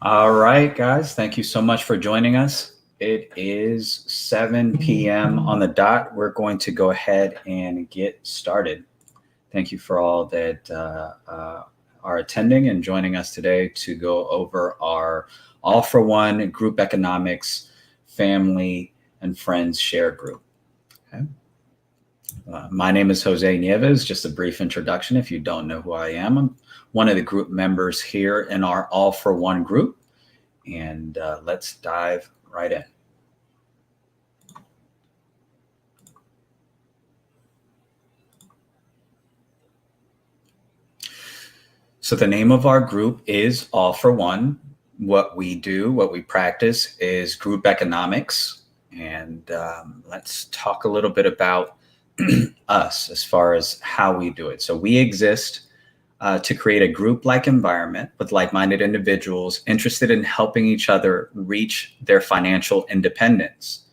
All right, guys, thank you so much for joining us. It is 7 p.m. on the dot. We're going to go ahead and get started. Thank you for all that are attending and joining us today to go over our All for One Group Economics Family and Friends Share Group. Okay. My name is Jose Nieves. Just a brief introduction if you don't know who I am. I'm one of the group members here in our All for One group. And let's dive right in. So the name of our group is All for One. What we do, what we practice is group economics. And let's talk a little bit about us as far as how we do it. So we exist to create a group-like environment with like-minded individuals interested in helping each other reach their financial independence.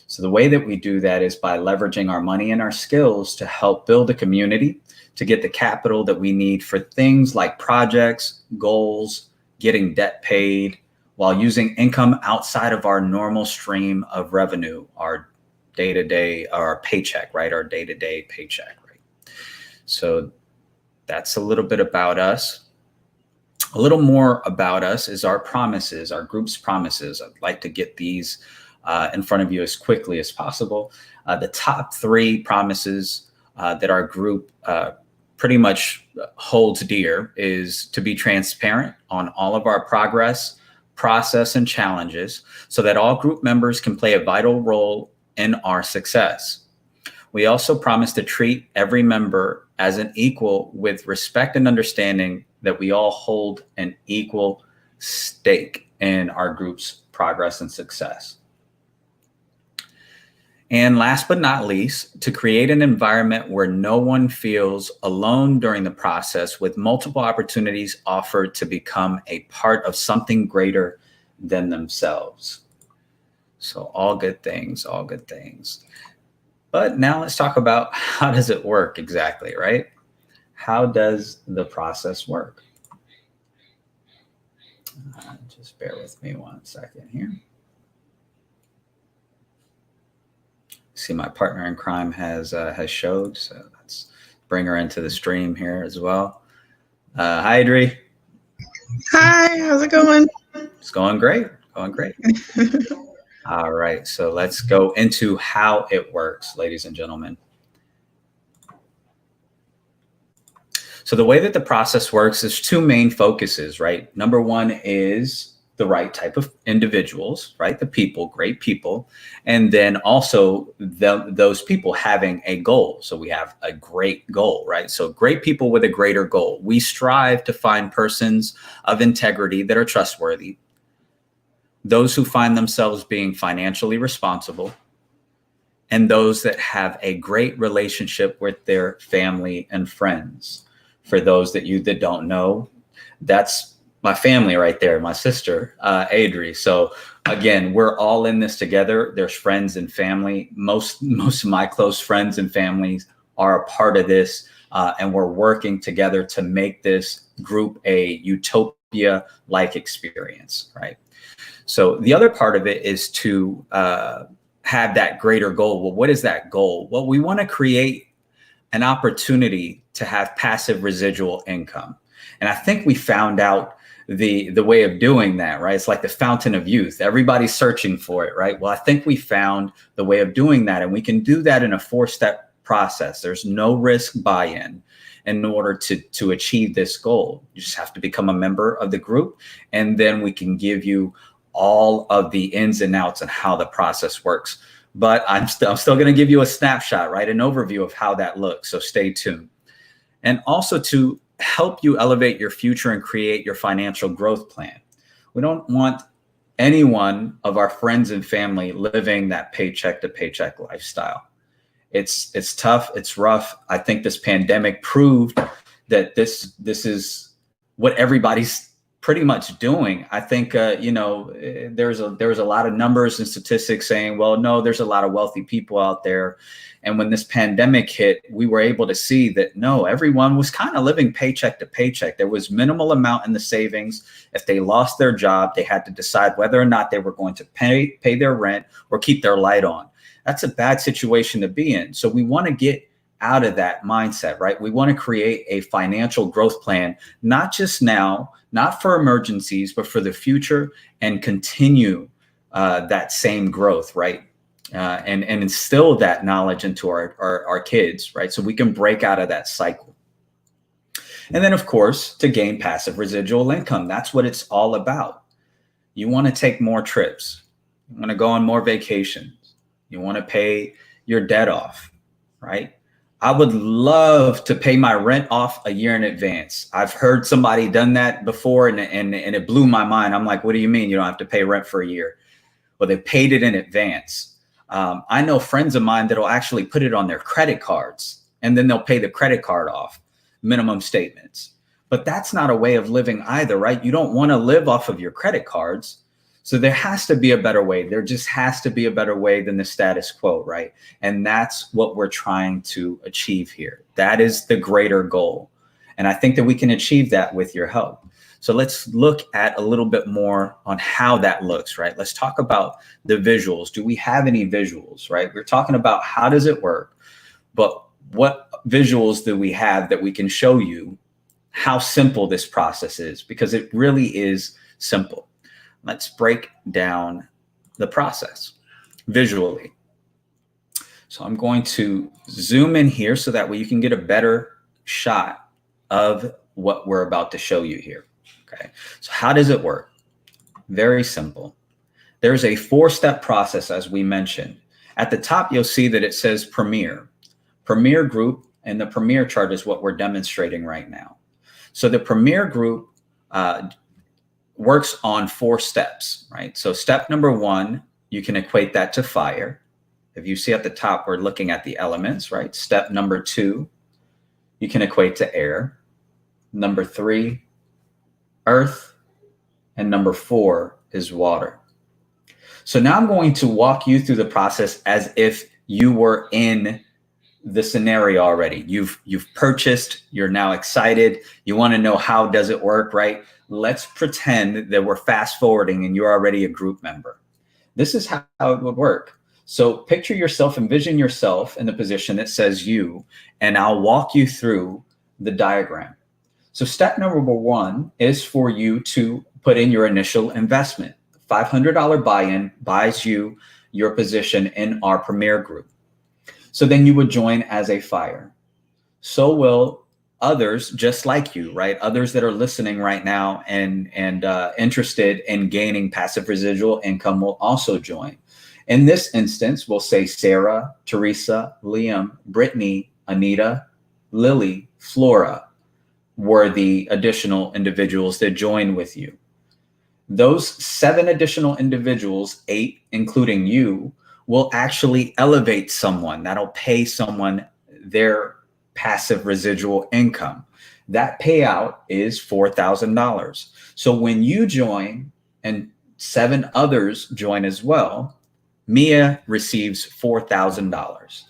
So the way that we do that is by leveraging our money and our skills to help build a community, to get the capital that we need for things like projects, goals, getting debt paid, while using income outside of our normal stream of revenue, our day-to-day, our paycheck, right? Our day-to-day paycheck, right? So that's a little bit about us. A little more about us is our promises, our group's promises. I'd like to get these in front of you as quickly as possible. The top three promises that our group pretty much holds dear is to be transparent on all of our progress, process, and challenges so that all group members can play a vital role in our success. We also promise to treat every member as an equal with respect and understanding that we all hold an equal stake in our group's progress and success. And last but not least, to create an environment where no one feels alone during the process, with multiple opportunities offered to become a part of something greater than themselves. So all good things, all good things. But now let's talk about how does it work exactly, right? How does the process work? Just bear with me 1 second here. See, my partner in crime has showed, so let's bring her into the stream here as well. Hi, Adri. Hi, how's it going? It's going great, going great. All right, so let's go into how it works, ladies and gentlemen. So the way that the process works is two main focuses, right? Number one is the right type of individuals, right? The people, great people. And then also those people having a goal. So we have a great goal, right? So great people with a greater goal. We strive to find persons of integrity that are trustworthy, those who find themselves being financially responsible, and those that have a great relationship with their family and friends. For those that don't know, that's my family right there, my sister, Adri. So again, we're all in this together. There's friends and family. Most of my close friends and families are a part of this, and we're working together to make this group a utopia-like experience, right? So the other part of it is to have that greater goal. Well, what is that goal? Well, we want to create an opportunity to have passive residual income. And I think we found out the way of doing that, right? It's like the fountain of youth. Everybody's searching for it, right? Well, I think we found the way of doing that, and we can do that in a 4-step process. There's no risk buy-in in order to achieve this goal. You just have to become a member of the group, and then we can give you all of the ins and outs and how the process works. But I'm still going to give you a snapshot, right? An overview of how that looks. So stay tuned. And also to help you elevate your future and create your financial growth plan. We don't want any one of our friends and family living that paycheck to paycheck lifestyle. It's tough. It's rough. I think this pandemic proved that this is what everybody's pretty much doing. I think there's a lot of numbers and statistics saying, well, no, there's a lot of wealthy people out there. And when this pandemic hit, we were able to see that no, everyone was kind of living paycheck to paycheck. There was minimal amount in the savings. If they lost their job, they had to decide whether or not they were going to pay their rent or keep their light on. That's a bad situation to be in. So we want to get out of that mindset, right? We want to create a financial growth plan, not just now, not for emergencies, but for the future, and continue that same growth, right? And instill that knowledge into our kids, right? So we can break out of that cycle. And then, of course, to gain passive residual income. That's what it's all about. You want to take more trips. You want to go on more vacations. You want to pay your debt off, right? I would love to pay my rent off a year in advance. I've heard somebody done that before, and it blew my mind. I'm like, what do you mean you don't have to pay rent for a year? Well, they paid it in advance. I know friends of mine that'll actually put it on their credit cards, and then they'll pay the credit card off, minimum statements. But that's not a way of living either, right? You don't want to live off of your credit cards. So there has to be a better way. There just has to be a better way than the status quo, right? And that's what we're trying to achieve here. That is the greater goal. And I think that we can achieve that with your help. So let's look at a little bit more on how that looks, right? Let's talk about the visuals. Do we have any visuals, right? We're talking about how does it work, but what visuals do we have that we can show you how simple this process is? Because it really is simple. Let's break down the process visually. So I'm going to zoom in here so that way you can get a better shot of what we're about to show you here. Okay, so how does it work? Very simple. There's a 4-step process, as we mentioned. At the top, you'll see that it says Premier. Premier Group, and the Premier chart is what we're demonstrating right now. So the Premier Group works on 4 steps, right? So step number 1, you can equate that to fire. If you see at the top, we're looking at the elements, right? Step number 2, you can equate to air. Number 3, earth. And number 4 is water. So now I'm going to walk you through the process as if you were in the scenario already. You've purchased, you're now excited. You want to know how does it work, right? Let's pretend that we're fast forwarding and you're already a group member. This is how it would work. So picture yourself, envision yourself in the position that says you, and I'll walk you through the diagram. So step number 1 is for you to put in your initial investment. $500 buy-in buys you your position in our Premier Group. So then you would join as a fire. So will others just like you, right? Others that are listening right now and interested in gaining passive residual income will also join. In this instance, we'll say Sarah, Teresa, Liam, Brittany, Anita, Lily, Flora were the additional individuals that join with you. Those 7 additional individuals, 8 including you, will actually elevate someone. That'll pay someone their passive residual income. That payout is $4,000. So when you join and 7 others join as well, Mia receives $4,000.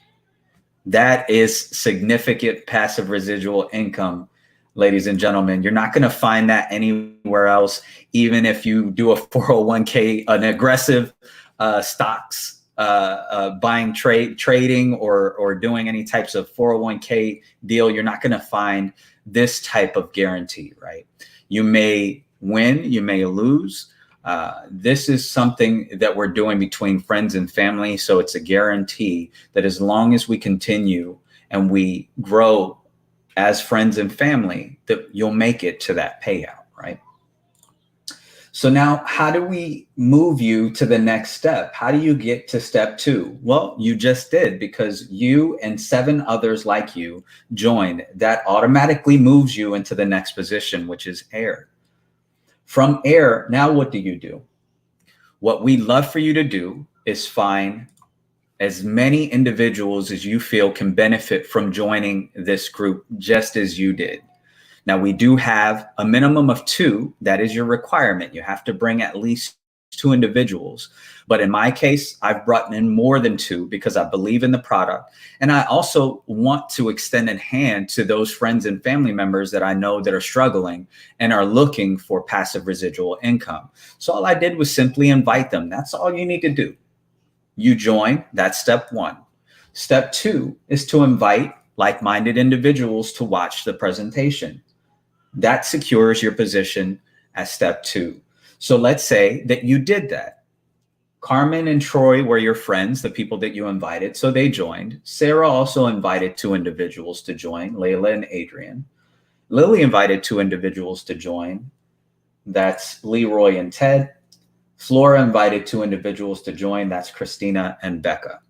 That is significant passive residual income, ladies and gentlemen. You're not going to find that anywhere else, even if you do a 401k, an aggressive stocks buying, trading, or doing any types of 401k deal. You're not going to find this type of guarantee, right? You may win, you may lose. This is something that we're doing between friends and family. So it's a guarantee that as long as we continue and we grow as friends and family, that you'll make it to that payout, right? So now how do we move you to the next step? How do you get to step 2? Well, you just did, because you and 7 others like you joined. That automatically moves you into the next position, which is air. From air, now what do? What we'd love for you to do is find as many individuals as you feel can benefit from joining this group just as you did. Now, we do have a minimum of 2. That is your requirement. You have to bring at least 2 individuals. But in my case, I've brought in more than 2 because I believe in the product. And I also want to extend a hand to those friends and family members that I know that are struggling and are looking for passive residual income. So all I did was simply invite them. That's all you need to do. You join. That's step 1. Step 2 is to invite like-minded individuals to watch the presentation. That secures your position as step 2. So let's say that you did that. Carmen and Troy were your friends, the people that you invited, so they joined. Sarah also invited 2 individuals to join, Layla and Adrian. Lily invited 2 individuals to join. That's Leroy and Ted. Flora invited 2 individuals to join. That's Christina and Becca.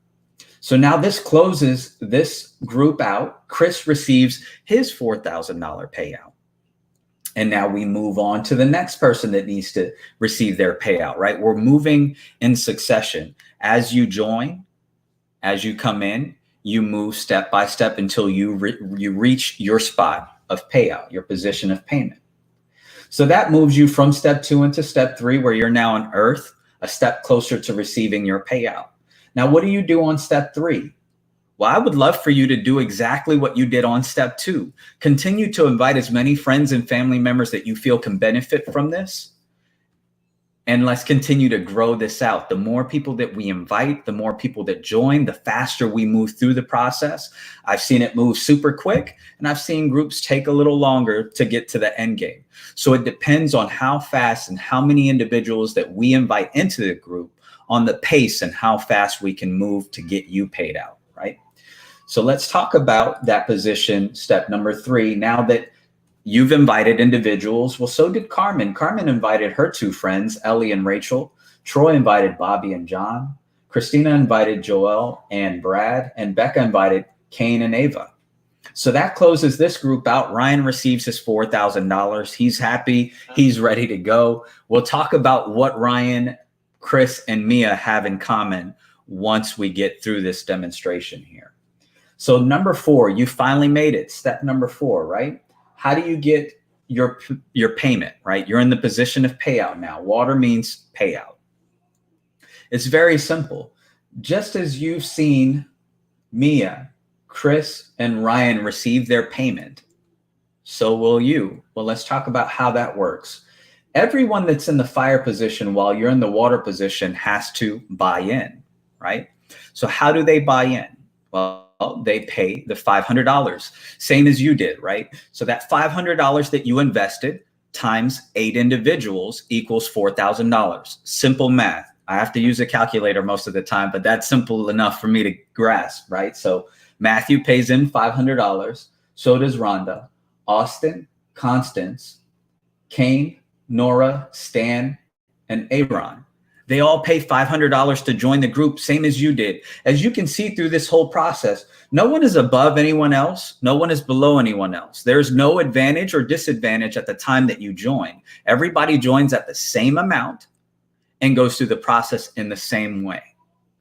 So now this closes this group out. Chris receives his $4,000 payout. And now we move on to the next person that needs to receive their payout, right? We're moving in succession. As you join, as you come in, you move step by step until you reach your spot of payout, your position of payment. So that moves you from step 2 into step 3, where you're now on earth, a step closer to receiving your payout. Now, what do you do on step 3? Well, I would love for you to do exactly what you did on step 2. Continue to invite as many friends and family members that you feel can benefit from this. And let's continue to grow this out. The more people that we invite, the more people that join, the faster we move through the process. I've seen it move super quick, and I've seen groups take a little longer to get to the end game. So it depends on how fast and how many individuals that we invite into the group, on the pace and how fast we can move to get you paid out, right? So let's talk about that position, step number 3. Now that you've invited individuals, well, so did Carmen. Carmen invited her 2 friends, Ellie and Rachel. Troy invited Bobby and John. Christina invited Joel and Brad, and Becca invited Kane and Ava. So that closes this group out. Ryan receives his $4,000. He's happy. He's ready to go. We'll talk about what Ryan, Chris, and Mia have in common once we get through this demonstration here. So number 4, you finally made it. Step number 4, right? How do you get your payment, right? You're in the position of payout now. Water means payout. It's very simple. Just as you've seen Mia, Chris, and Ryan receive their payment, so will you. Well, let's talk about how that works. Everyone that's in the fire position while you're in the water position has to buy in, right? So how do they buy in? Well, they pay the $500, same as you did, right? So that $500 that you invested times 8 individuals equals $4,000. Simple math. I have to use a calculator most of the time, but that's simple enough for me to grasp, right? So Matthew pays in $500. So does Rhonda, Austin, Constance, Kane, Nora, Stan, and Aaron. They all pay $500 to join the group, same as you did. As you can see through this whole process, no one is above anyone else. No one is below anyone else. There's no advantage or disadvantage at the time that you join. Everybody joins at the same amount and goes through the process in the same way.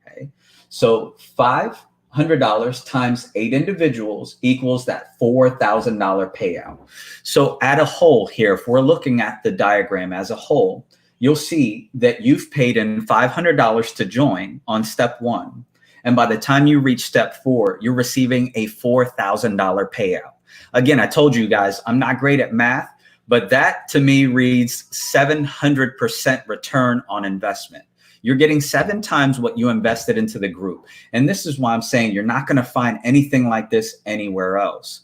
Okay, so $500 times 8 individuals equals that $4,000 payout. So at a whole here, if we're looking at the diagram as a whole, you'll see that you've paid in $500 to join on step 1. And by the time you reach step 4, you're receiving a $4,000 payout. Again, I told you guys, I'm not great at math, but that to me reads 700% return on investment. You're getting 7 times what you invested into the group. And this is why I'm saying you're not going to find anything like this anywhere else.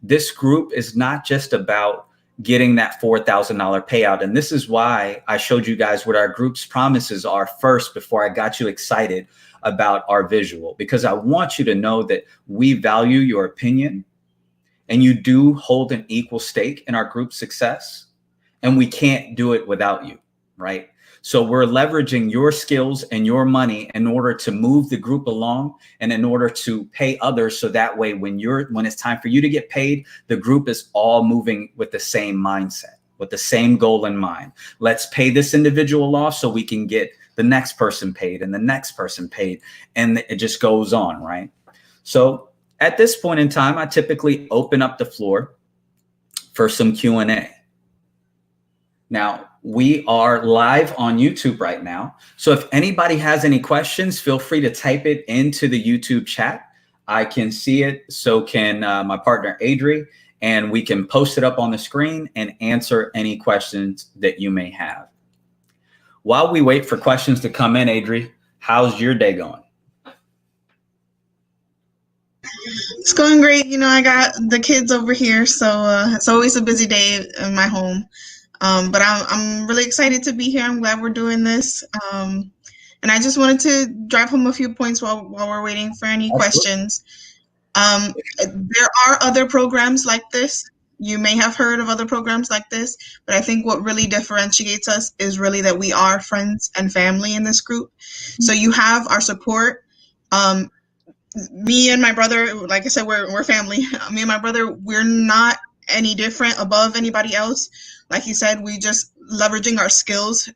This group is not just about getting that $4,000 payout. And this is why I showed you guys what our group's promises are first before I got you excited about our visual, because I want you to know that we value your opinion and you do hold an equal stake in our group's success, and we can't do it without you, right? So we're leveraging your skills and your money in order to move the group along and in order to pay others. So that way, when it's time for you to get paid, the group is all moving with the same mindset, with the same goal in mind. Let's pay this individual off so we can get the next person paid and the next person paid. And it just goes on, right? So at this point in time, I typically open up the floor for some Q&A. Now, we are live on YouTube right now. So if anybody has any questions, feel free to type it into the YouTube chat. I can see it, so can my partner Adri, and we can post it up on the screen and answer any questions that you may have. While we wait for questions to come in, Adri, how's your day going? It's going great. You know, I got the kids over here, so it's always a busy day in my home. But I'm really excited to be here. I'm glad we're doing this. And I just wanted to drive home a few points while we're waiting for any questions. There are other programs like this. You may have heard of other programs like this, but I think what really differentiates us is really that we are friends and family in this group. So you have our support. Me and my brother, like I said, we're family. Me and my brother, we're not any different above anybody else. Like you said, we just leveraging our skills.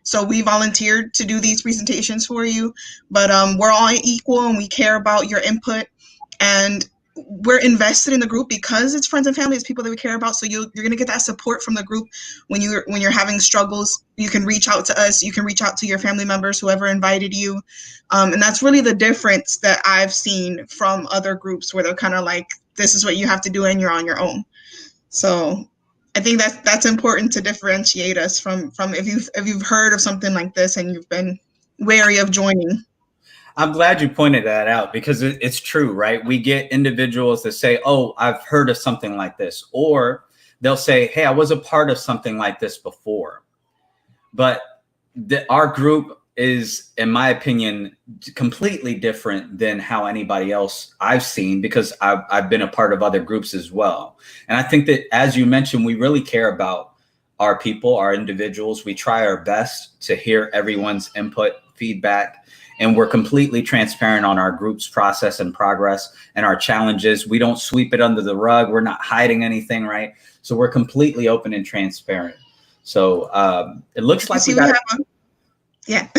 So we volunteered to do these presentations for you, but we're all equal and we care about your input, and we're invested in the group because it's friends and family. It's people that we care about. So you're going to get that support from the group when you're having struggles. You can reach out to us. You can reach out to your family members, whoever invited you. And that's really the difference that I've seen from other groups where they're kind of like, this is what you have to do and you're on your own. So I think that's important to differentiate us from if you've heard of something like this and you've been wary of joining. I'm glad you pointed that out, because it's true, right? We get individuals that say, oh, I've heard of something like this, or they'll say, hey, I was a part of something like this before. But our group is, in my opinion, completely different than how anybody else I've seen, because I've been a part of other groups as well. And I think that, as you mentioned, we really care about our people, our individuals. We try our best to hear everyone's input, feedback, and we're completely transparent on our group's process and progress and our challenges. We don't sweep it under the rug. We're not hiding anything, right? So we're completely open and transparent. So it looks like yeah.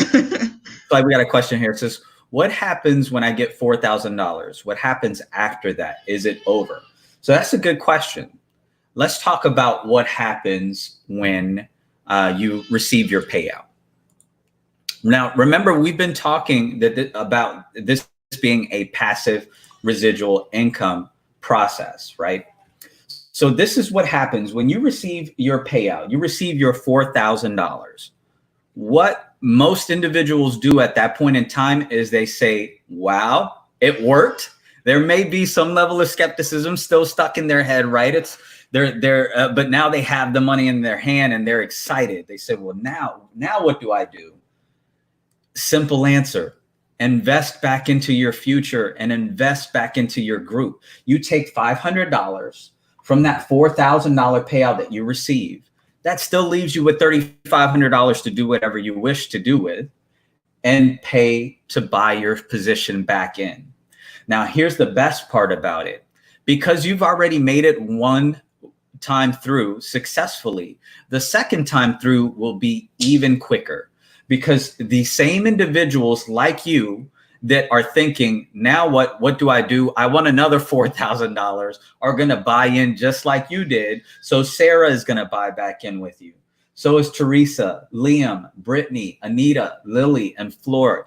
Like we got a question here. It says, what happens when I get $4,000? What happens after that? Is it over? So that's a good question. Let's talk about what happens when you receive your payout. Now, remember, we've been talking about this being a passive residual income process, right? So this is what happens when you receive your payout. You receive your $4,000. What most individuals do at that point in time is they say, wow, it worked. There may be some level of skepticism still stuck in their head, right? But now they have the money in their hand and they're excited. They say, well, now what do I do? Simple answer: invest back into your future and invest back into your group. You take $500 from that $4,000 payout that you receive. That still leaves you with $3,500 to do whatever you wish to do with, and pay to buy your position back in. Now, here's the best part about it. Because you've already made it one time through successfully, the second time through will be even quicker, because the same individuals like you that are thinking, now what do I do? I want another $4,000, are going to buy in just like you did. So Sarah is going to buy back in with you. So is Teresa, Liam, Brittany, Anita, Lily, and Flora.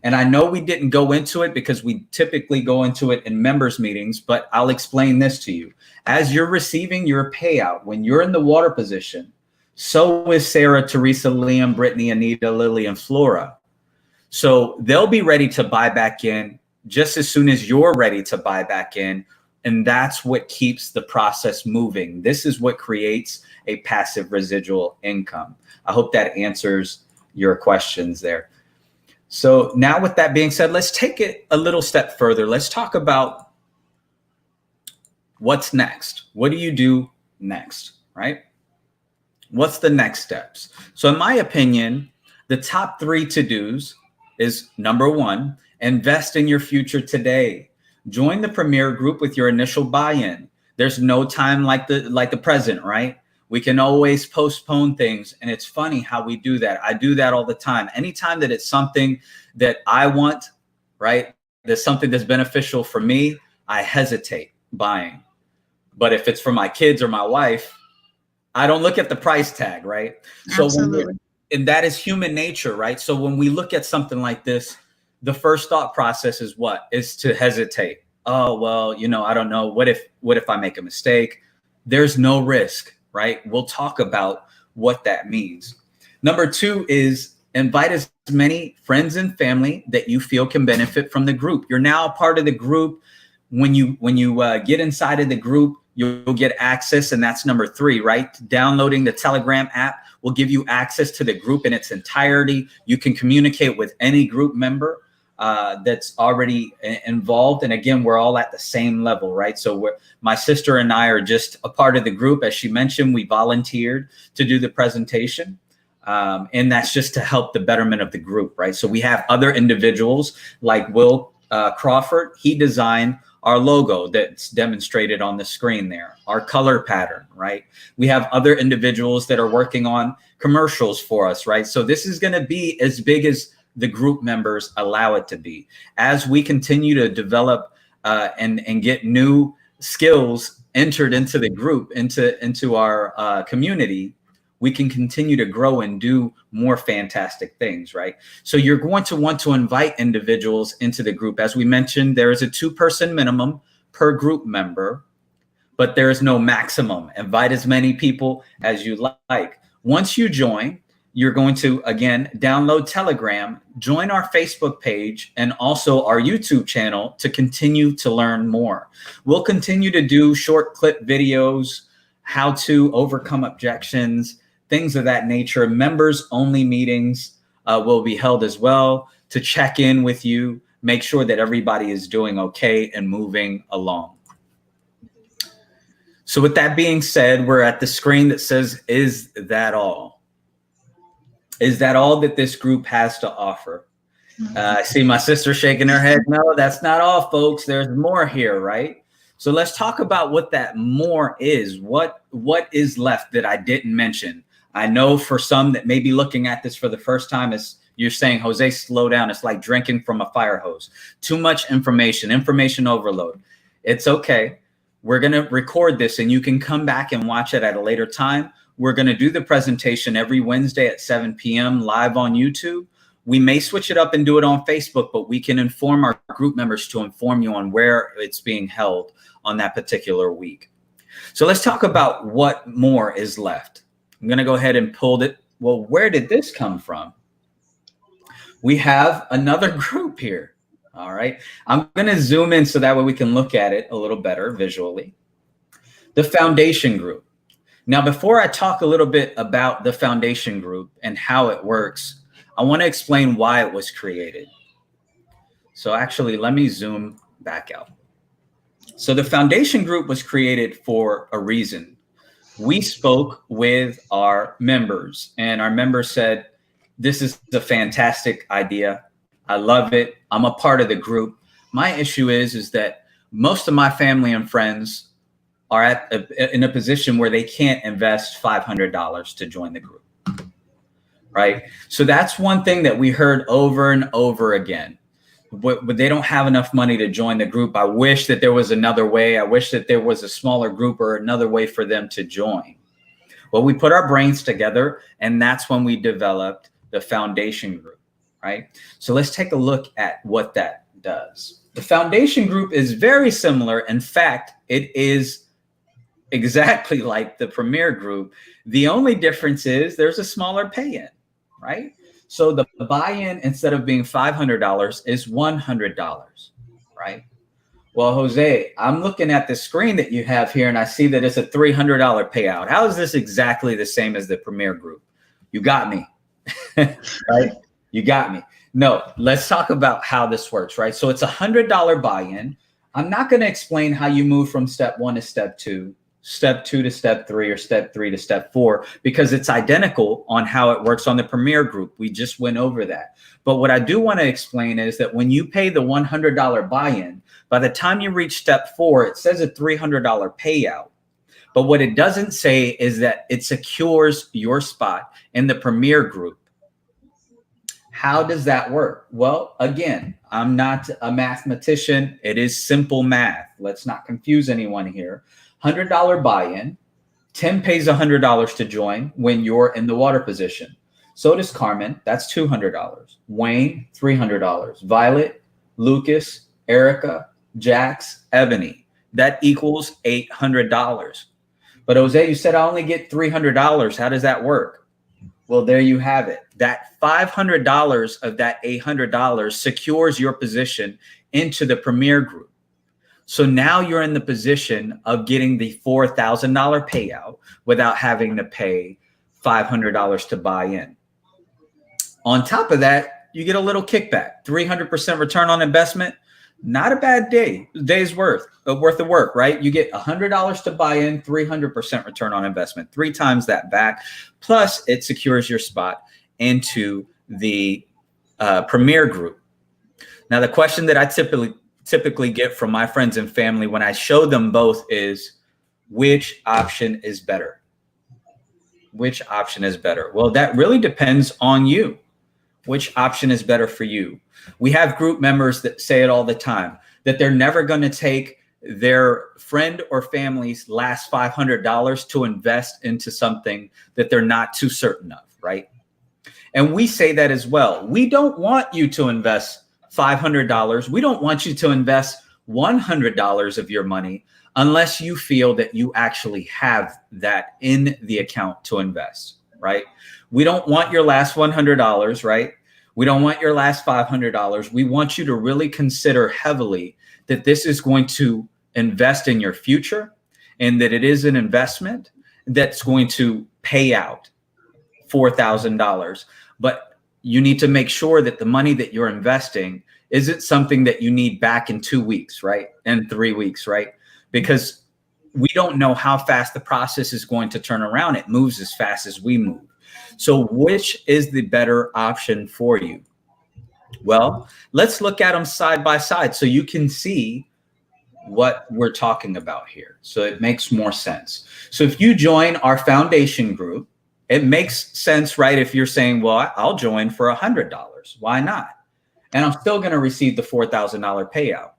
And I know we didn't go into it because we typically go into it in members meetings, but I'll explain this to you. As you're receiving your payout, when you're in the water position, so is Sarah, Teresa, Liam, Brittany, Anita, Lily, and Flora. So they'll be ready to buy back in just as soon as you're ready to buy back in. And that's what keeps the process moving. This is what creates a passive residual income. I hope that answers your questions there. So now, with that being said, let's take it a little step further. Let's talk about what's next. What do you do next, right? What's the next steps? So in my opinion, the top 3 to-dos is, number 1, invest in your future today. Join the Premier Group with your initial buy-in. There's no time like the present, right? We can always postpone things. And it's funny how we do that. I do that all the time. Anytime that it's something that I want, right? There's something that's beneficial for me, I hesitate buying. But if it's for my kids or my wife, I don't look at the price tag, right? So Absolutely. and that is human nature, right? So when we look at something like this, the first thought process is what? Is to hesitate. Oh, well, I don't know. What if I make a mistake? There's no risk, right? We'll talk about what that means. Number 2 is invite as many friends and family that you feel can benefit from the group. You're now a part of the group. When you get inside of the group, you'll get access, and that's number 3, right? Downloading the Telegram app will give you access to the group in its entirety. You can communicate with any group member that's already involved. And again, we're all at the same level, right? So my sister and I are just a part of the group. As she mentioned, we volunteered to do the presentation. And that's just to help the betterment of the group, right? So we have other individuals like Will Crawford. He designed our logo that's demonstrated on the screen there, our color pattern, right? We have other individuals that are working on commercials for us, right? So this is going to be as big as the group members allow it to be. As we continue to develop and get new skills entered into the group, into our community, we can continue to grow and do more fantastic things, right? So you're going to want to invite individuals into the group. As we mentioned, there is a 2-person minimum per group member, but there is no maximum. Invite as many people as you like. Once you join, you're going to, again, download Telegram, join our Facebook page, and also our YouTube channel to continue to learn more. We'll continue to do short clip videos, how to overcome objections, things of that nature. Members only meetings will be held as well to check in with you, make sure that everybody is doing okay and moving along. So with that being said, we're at the screen that says, is that all? Is that all that this group has to offer? I see my sister shaking her head. No, that's not all, folks. There's more here, right? So let's talk about what that more is. What is left that I didn't mention? I know for some that may be looking at this for the first time, is you're saying, Jose, slow down. It's like drinking from a fire hose. Too much information overload. It's okay. We're going to record this and you can come back and watch it at a later time. We're going to do the presentation every Wednesday at 7 p.m. live on YouTube. We may switch it up and do it on Facebook, but we can inform our group members to inform you on where it's being held on that particular week. So let's talk about what more is left. I'm going to go ahead and pull it. Well, where did this come from? We have another group here. All right. I'm going to zoom in so that way we can look at it a little better visually. The foundation group. Now, before I talk a little bit about the foundation group and how it works, I want to explain why it was created. So actually, let me zoom back out. So the foundation group was created for a reason. We spoke with our members and our members said, this is a fantastic idea. I love it. I'm a part of the group. My issue is that most of my family and friends are in a position where they can't invest $500 to join the group, right? So that's one thing that we heard over and over again. But they don't have enough money to join the group. I wish that there was another way. I wish that there was a smaller group or another way for them to join. Well, we put our brains together, and that's when we developed the foundation group, right? So let's take a look at what that does. The foundation group is very similar. In fact, it is exactly like the Premier group. The only difference is there's a smaller pay-in, right? So the buy-in, instead of being $500, is $100, right? Well, Jose, I'm looking at the screen that you have here, and I see that it's a $300 payout. How is this exactly the same as the Premier group? You got me, right? You got me. No, let's talk about how this works, right? So it's a $100 buy-in. I'm not going to explain how you move from step 1 to step 2. Step 2 to step 3, or step 3 to step 4, because it's identical on how it works on the Premier group. We just went over that. But what I do want to explain is that when you pay the $100 buy-in, by the time you reach step 4, it says a $300 payout. But what it doesn't say is that it secures your spot in the Premier group. How does that work? Well, again, I'm not a mathematician. It is simple math. Let's not confuse anyone here. $100 buy-in. Tim pays $100 to join when you're in the water position. So does Carmen. That's $200. Wayne, $300. Violet, Lucas, Erica, Jax, Ebony. That equals $800. But Jose, you said I only get $300. How does that work? Well, there you have it. That $500 of that $800 secures your position into the Premier Group. So now you're in the position of getting the $4,000 payout without having to pay $500 to buy in. On top of that, you get a little kickback, 300% return on investment. Not a bad day's worth of work, right? You get $100 to buy in, 300% return on investment, 3 times that back. Plus, it secures your spot into the Premier Group. Now, the question that I typically get from my friends and family when I show them both is, which option is better? Which option is better? Well, that really depends on you. Which option is better for you? We have group members that say it all the time, that they're never going to take their friend or family's last $500 to invest into something that they're not too certain of, right? And we say that as well. We don't want you to invest $500. We don't want you to invest $100 of your money unless you feel that you actually have that in the account to invest, right? We don't want your last $100, right? We don't want your last $500. We want you to really consider heavily that this is going to invest in your future and that it is an investment that's going to pay out $4,000. But you need to make sure that the money that you're investing isn't something that you need back in 2 weeks, right? And 3 weeks, right? Because we don't know how fast the process is going to turn around. It moves as fast as we move. So which is the better option for you? Well, let's look at them side by side so you can see what we're talking about here. So it makes more sense. So if you join our foundation group, it makes sense, right? If you're saying, well, I'll join for $100. Why not? And I'm still going to receive the $4,000 payout.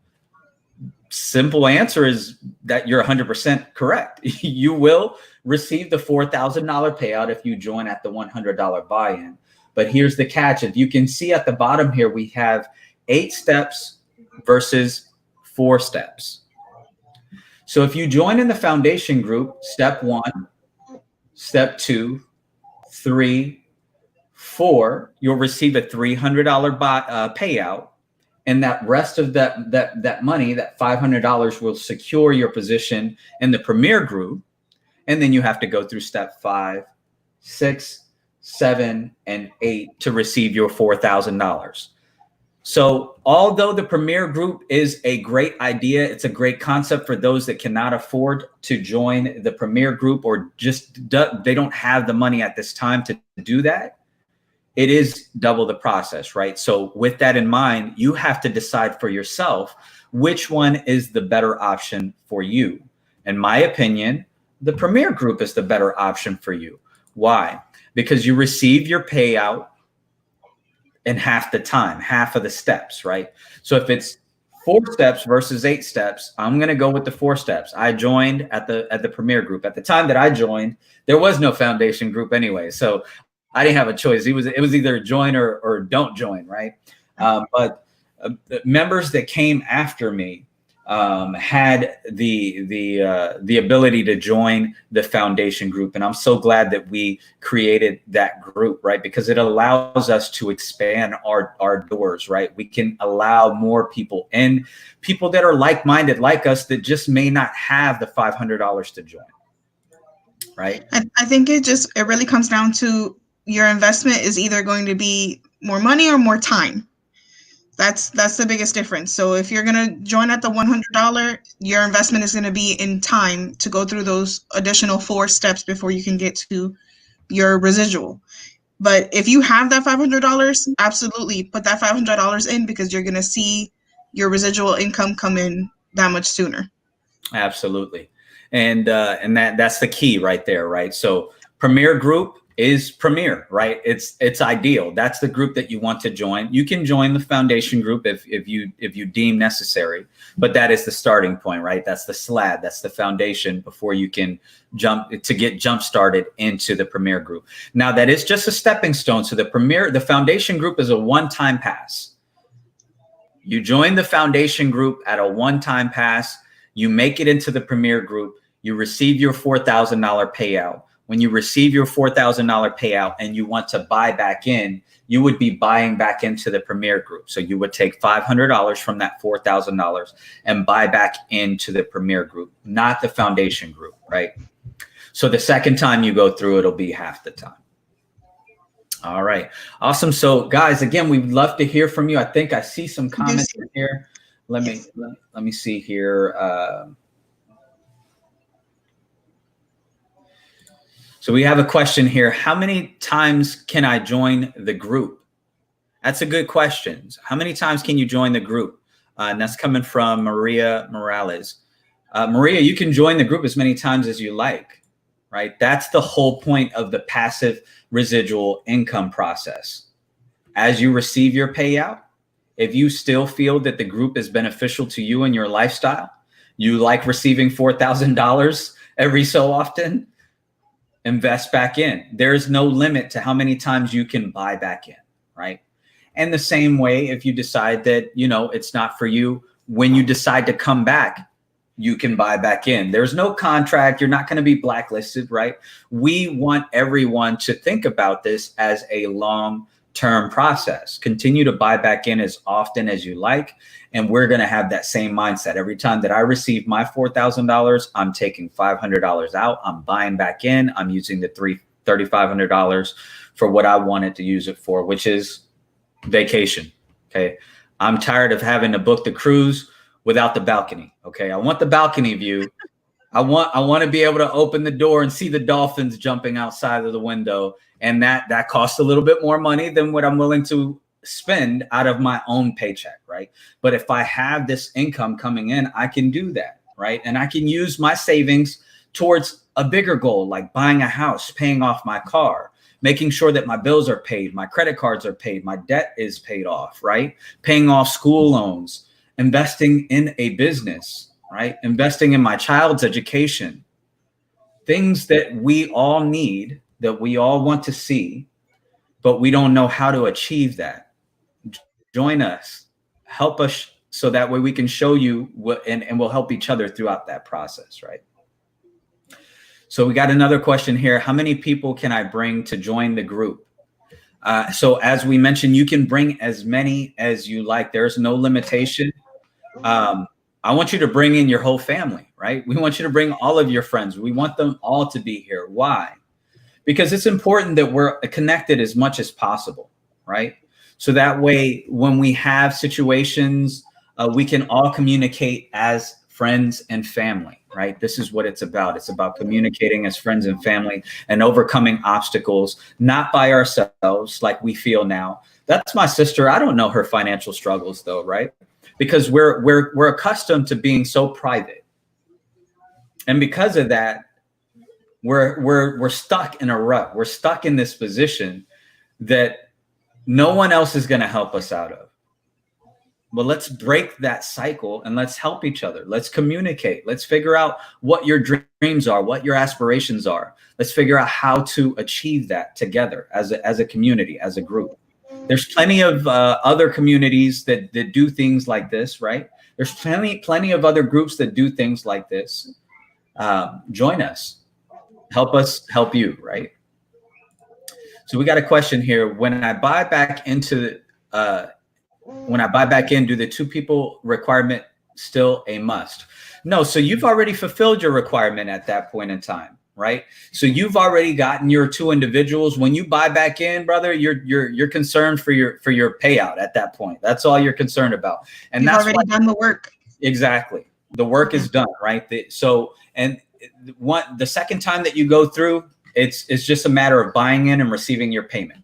Simple answer is that you're 100% correct. You will receive the $4,000 payout if you join at the $100 buy-in. But here's the catch. If you can see at the bottom here, we have 8 steps versus 4 steps. So if you join in the foundation group, step 1, step 2, 3, 4, you'll receive a $300 payout. And that rest of that money, that $500, will secure your position in the Premier Group. And then you have to go through step 5, 6, 7, and 8 to receive your $4,000. So although the Premier Group is a great idea, it's a great concept for those that cannot afford to join the Premier Group or just they don't have the money at this time to do that. It is double the process, right? So with that in mind, you have to decide for yourself which one is the better option for you. In my opinion, the Premier Group is the better option for you. Why? Because you receive your payout in half the time, half of the steps, right? So if it's 4 steps versus 8 steps, I'm going to go with the 4 steps. I joined at the Premier Group. At the time that I joined, there was no foundation group anyway. So I didn't have a choice. It was either join or don't join, right? But the members that came after me had the ability to join the foundation group, and I'm so glad that we created that group, right? Because it allows us to expand our doors, right? We can allow more people in, people that are like-minded like us that just may not have the $500 to join, right? I think it really comes down to your investment is either going to be more money or more time. That's the biggest difference. So if you're going to join at the $100, your investment is going to be in time to go through those additional 4 steps before you can get to your residual. But if you have that $500, absolutely put that $500 in, because you're going to see your residual income come in that much sooner. Absolutely. And that's the key right there, right? So Premier Group, is Premier, right? It's ideal. That's the group that you want to join. You can join the foundation group if you deem necessary, but that is the starting point, right? That's the slab, that's the foundation before you can get jump started into the Premier group. Now that is just a stepping stone. So the foundation group is a one-time pass. You join the foundation group at a one-time pass, you make it into the Premier group, you receive your $4,000 payout. When you receive your $4,000 payout and you want to buy back in, you would be buying back into the Premier group. So you would take $500 from that $4,000 and buy back into the Premier group, not the foundation group, right? So the second time you go through, it'll be half the time. All right, awesome. So guys, again, we'd love to hear from you. I think I see some comments in here. Let me see here. So we have a question here. How many times can I join the group? That's a good question. How many times can you join the group? And that's coming from Maria Morales. Maria, you can join the group as many times as you like, right? That's the whole point of the passive residual income process. As you receive your payout, if you still feel that the group is beneficial to you and your lifestyle, you like receiving $4,000 every so often, invest back in. There's no limit to how many times you can buy back in, right? And the same way, if you decide that, you know, it's not for you, when you decide to come back, you can buy back in. There's no contract. You're not going to be blacklisted, right? We want everyone to think about this as a long-term process. Continue to buy back in as often as you like. And we're going to have that same mindset. Every time that I receive my $4,000, I'm taking $500 out. I'm buying back in. I'm using the $3,500 for what I wanted to use it for, which is vacation. Okay. I'm tired of having to book the cruise without the balcony. Okay. I want the balcony view. I want to be able to open the door and see the dolphins jumping outside of the window. And that costs a little bit more money than what I'm willing to spend out of my own paycheck, right? But if I have this income coming in, I can do that, right? And I can use my savings towards a bigger goal, like buying a house, paying off my car, making sure that my bills are paid, my credit cards are paid, my debt is paid off, right? Paying off school loans, investing in a business, right? Investing in my child's education, things that we all need, that we all want to see, but we don't know how to achieve that. Join us, help us, so that way we can show you what, and we'll help each other throughout that process, right? So we got another question here. How many people can I bring to join the group? So as we mentioned, you can bring as many as you like. There's no limitation. I want you to bring in your whole family, right? We want you to bring all of your friends. We want them all to be here. Why? Because it's important that we're connected as much as possible, right? So that way, when we have situations, we can all communicate as friends and family, right? This is what it's about. It's about communicating as friends and family and overcoming obstacles, not by ourselves like we feel now. That's my sister. I don't know her financial struggles though, right? Because we're accustomed to being so private. And because of that, we're stuck in a rut. We're stuck in this position that no one else is going to help us out of. But let's break that cycle and let's help each other. Let's communicate. Let's figure out what your dreams are, what your aspirations are. Let's figure out how to achieve that together as a community, as a group. There's plenty of other communities that do things like this, right? There's plenty of other groups that do things like this. Join us. Help us help you, right? So we got a question here. When I buy back in, do the two people requirement still a must? No. So you've already fulfilled your requirement at that point in time, right? So you've already gotten your two individuals. When you buy back in, brother, you're concerned for your payout at that point. That's all you're concerned about. And you've that's already done the work. Exactly. The work is done, right? The second time that you go through, it's just a matter of buying in and receiving your payment.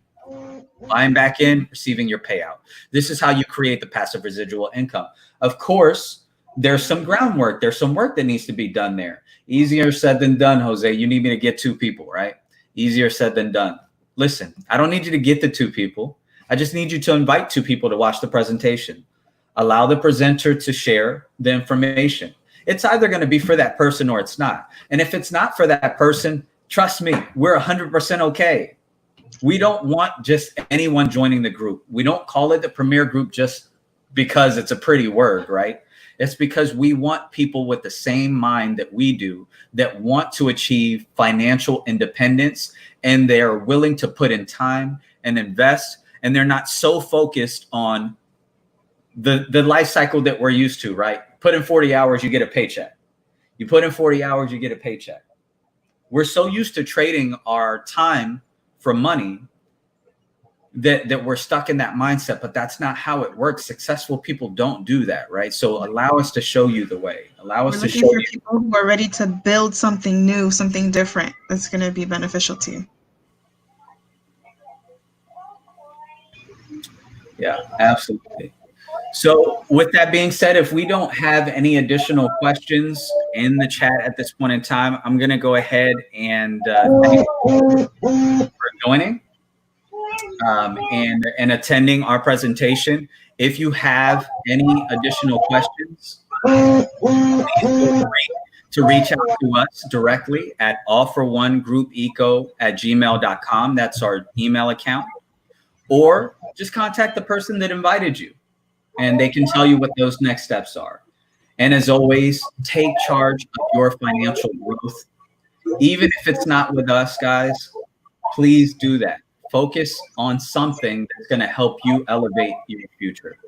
Buying back in, receiving your payout. This is how you create the passive residual income. Of course, there's some groundwork. There's some work that needs to be done there. Easier said than done, Jose. You need me to get two people, right? Easier said than done. listen, I don't need you to get the 2 people. I just need you to invite 2 people to watch the presentation. Allow the presenter to share the information. It's either going to be for that person or it's not. And if it's not for that person, trust me, we're 100% okay. We don't want just anyone joining the group. We don't call it the premier group just because it's a pretty word, right? It's because we want people with the same mind that we do, that want to achieve financial independence, and they're willing to put in time and invest, and they're not so focused on the life cycle that we're used to, right? Put in 40 hours, you get a paycheck. You put in 40 hours, you get a paycheck. We're so used to trading our time for money that we're stuck in that mindset, but that's not how it works. Successful people don't do that, right? So allow us to show you the way. Allow us to show you. People who are ready to build something new, something different that's going to be beneficial to you. Yeah, absolutely. So with that being said, if we don't have any additional questions in the chat at this point in time, I'm going to go ahead and thank you for joining and attending our presentation. If you have any additional questions, please feel free to reach out to us directly at allforOneGroupEco@gmail.com. That's our email account. Or just contact the person that invited you, and they can tell you what those next steps are. And as always, take charge of your financial growth. Even if it's not with us, guys, please do that. Focus on something that's going to help you elevate your future.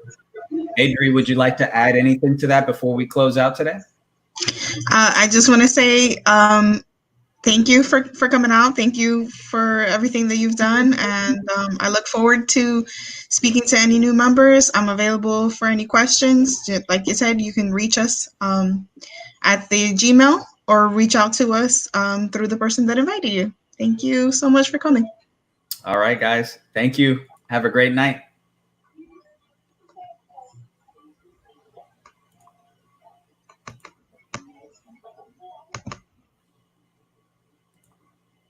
Adri, would you like to add anything to that before we close out today? I just want to say thank you for coming out. Thank you for everything that you've done. And I look forward to speaking to any new members. I'm available for any questions. Like you said, you can reach us at the Gmail or reach out to us through the person that invited you. Thank you so much for coming. All right, guys. Thank you. Have a great night.